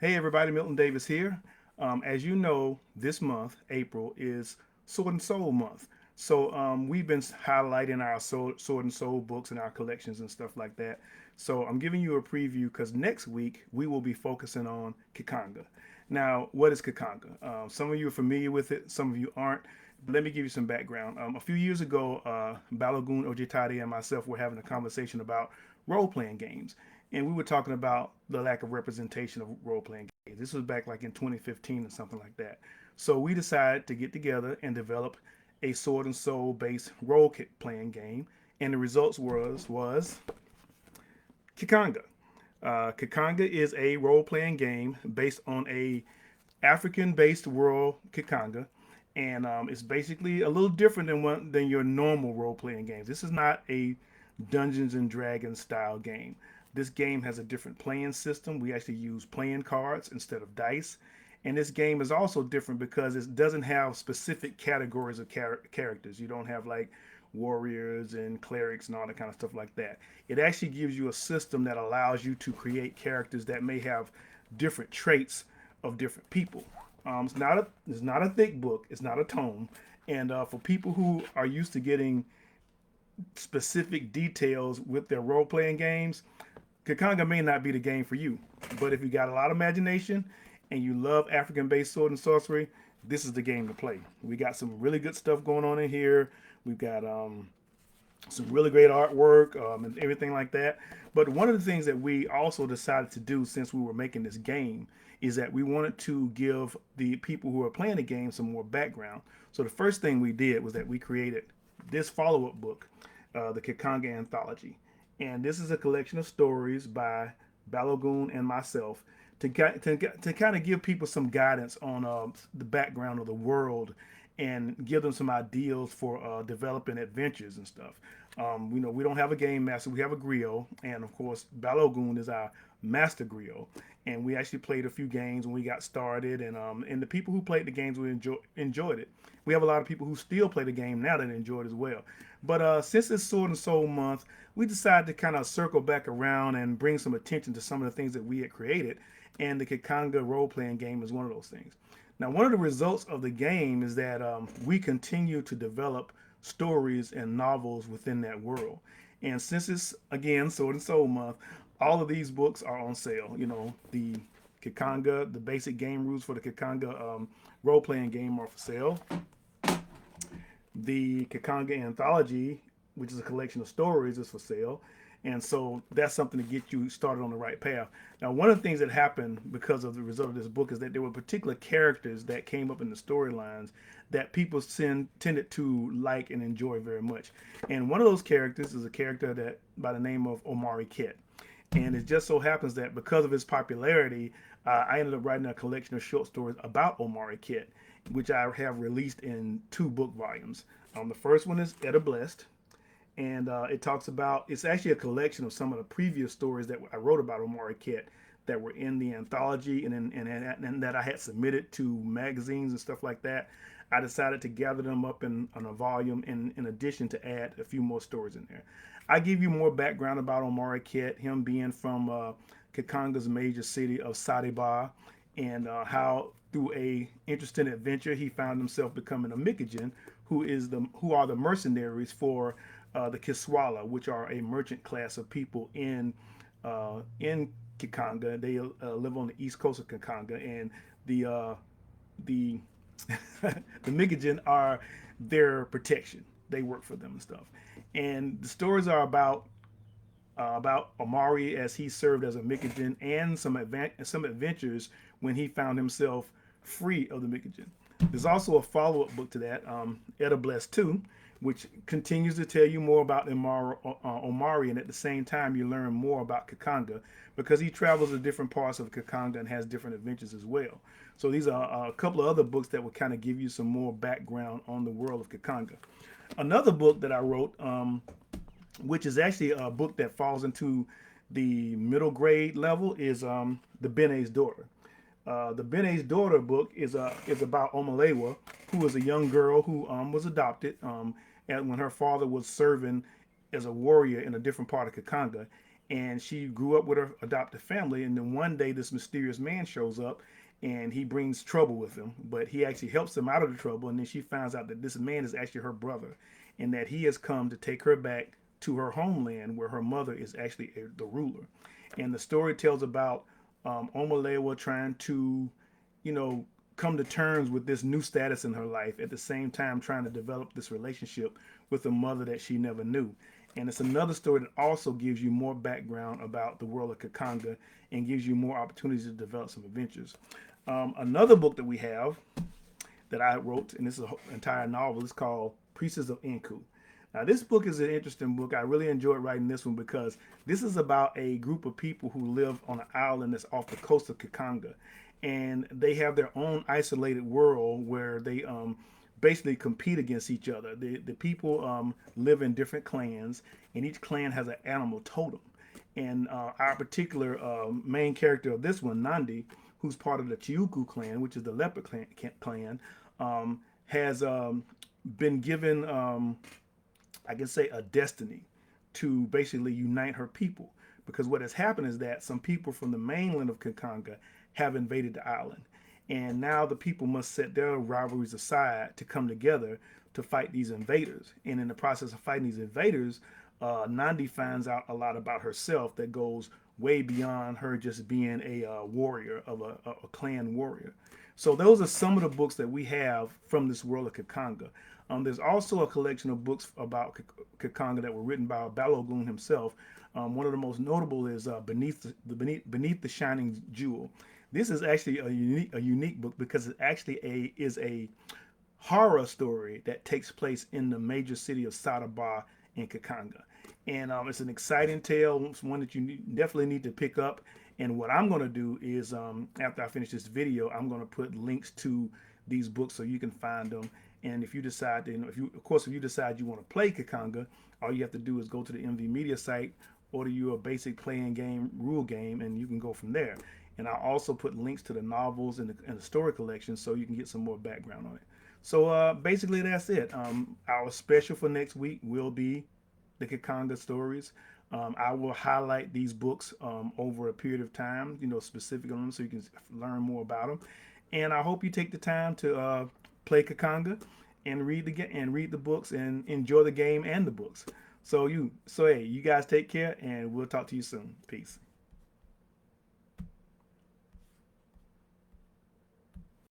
Hey everybody, Milton Davis here. As you know, this month, April, is Sword and Soul month. So we've been highlighting our Sword and Soul books and our collections and stuff like that. So I'm giving you a preview because next week we will be focusing on Ki Khanga. Now, what is Ki Khanga? Some of you are familiar with it, some of you aren't. But let me give you some background. A few years ago, Balagoon Ojitade and myself were having a conversation about role-playing games, and we were talking about the lack of representation of role-playing games. This was back like in 2015 or something like that. So we decided to get together and develop a Sword and Soul based role-playing game, and the results was Ki Khanga. Ki Khanga is a role-playing game based on a African-based world, Ki Khanga, and it's basically a little different than your normal role-playing games. This is not a Dungeons and Dragons style game. This game has a different playing system. We actually use playing cards instead of dice. And this game is also different because it doesn't have specific categories of characters. You don't have like warriors and clerics and all that kind of stuff like that. It actually gives you a system that allows you to create characters that may have different traits of different people. It's not a thick book. It's not a tome. And for people who are used to getting specific details with their role playing games, Ki Khanga may not be the game for you. But if you got a lot of imagination and you love African based sword and sorcery, this is the game to play. We got some really good stuff going on in here. We've got some really great artwork and everything like that. But one of the things that we also decided to do since we were making this game is that we wanted to give the people who are playing the game some more background. So the first thing we did was that we created this follow-up book, the Ki Khanga Anthology. And this is a collection of stories by Balogun and myself to kind of give people some guidance on the background of the world and give them some ideals for developing adventures and stuff. We don't have a game master; we have a griot, and of course, Balogun is our master griot. And we actually played a few games when we got started, and the people who played the games enjoyed it. We have a lot of people who still play the game now that enjoy it as well. But since it's Sword and Soul Month, we decided to kind of circle back around and bring some attention to some of the things that we had created, and the Ki Khanga role playing game is one of those things. Now, one of the results of the game is that we continue to develop stories and novels within that world. And since it's, again, Sword and Soul Month, all of these books are on sale. The Ki Khanga, the basic game rules for the Ki Khanga role playing game are for sale. The Ki Khanga Anthology, which is a collection of stories, is for sale. And so that's something to get you started on the right path. Now, one of the things that happened because of the result of this book is that there were particular characters that came up in the storylines that people tended to like and enjoy very much. And one of those characters is a character that by the name of Omari Kett. And it just so happens that because of his popularity, I ended up writing a collection of short stories about Omari Kett, which I have released in two book volumes. The first one is Etta Blessed, and it talks about, it's actually a collection of some of the previous stories that I wrote about Omari Kett that were in the anthology and that I had submitted to magazines and stuff like that. I decided to gather them up in a volume in addition to add a few more stories in there. I give you more background about Omari Kett, him being from Ki Khanga's major city of Sadiba, and how through a interesting adventure he found himself becoming a Mikajan, who are the mercenaries for the Kiswala, which are a merchant class of people in Ki Khanga. They live on the east coast of Ki Khanga, and the the Mikajan are their protection. They work for them and stuff. And the stories are about Omari as he served as a Mikajan and some adventures when he found himself free of the Mikajan. There's also a follow-up book to that, Etta Bless 2, which continues to tell you more about Omari, and at the same time you learn more about Ki Khanga because he travels to different parts of Ki Khanga and has different adventures as well. So these are a couple of other books that will kind of give you some more background on the world of Ki Khanga. Another book that I wrote, which is actually a book that falls into the middle grade level, is The Bene's Daughter. The Bene's Daughter book is about Omalewa, who is a young girl who was adopted and when her father was serving as a warrior in a different part of Ki Khanga. and she grew up with her adopted family. And then one day, this mysterious man shows up, and he brings trouble with him. But he actually helps them out of the trouble. And then she finds out that this man is actually her brother, and that he has come to take her back to her homeland, where her mother is actually the ruler. And the story tells about Omalewa trying to, you know, come to terms with this new status in her life, at the same time trying to develop this relationship with a mother that she never knew. And it's another story that also gives you more background about the world of Kakanga and gives you more opportunities to develop some adventures. Another book that we have that I wrote, and this is an entire novel, is called Priests of Enku. Now, this book is an interesting book. I really enjoyed writing this one because this is about a group of people who live on an island that's off the coast of Kikanga. And they have their own isolated world where they basically compete against each other. The people live in different clans, and each clan has an animal totem. And our particular main character of this one, Nandi, who's part of the Chiuku clan, which is the leopard clan, has been given, I can say, a destiny to basically unite her people. Because what has happened is that some people from the mainland of Kakanga have invaded the island. And now the people must set their rivalries aside to come together to fight these invaders. And in the process of fighting these invaders, Nandi finds out a lot about herself that goes way beyond her just being a warrior of a clan warrior. So those are some of the books that we have from this world of Kakanga. There's also a collection of books about Kakanga that were written by Balogun himself. One of the most notable is Beneath the Shining Jewel. This is actually a unique book because it actually is a horror story that takes place in the major city of Sadaba in Kakanga. And it's an exciting tale. It's one that you definitely need to pick up. And what I'm going to do is, after I finish this video, I'm going to put links to these books so you can find them. And if you decide, to, if you decide you want to play Kakanga, all you have to do is go to the MV Media site, order you a basic playing game, rule game, and you can go from there. And I'll also put links to the novels and the story collection so you can get some more background on it. So basically, that's it. Our special for next week will be the Kakanga stories. I will highlight these books over a period of time, specific on them, so you can learn more about them. And I hope you take the time to play Kakanga and read the books and enjoy the game and the books. So hey, you guys take care, and we'll talk to you soon. Peace.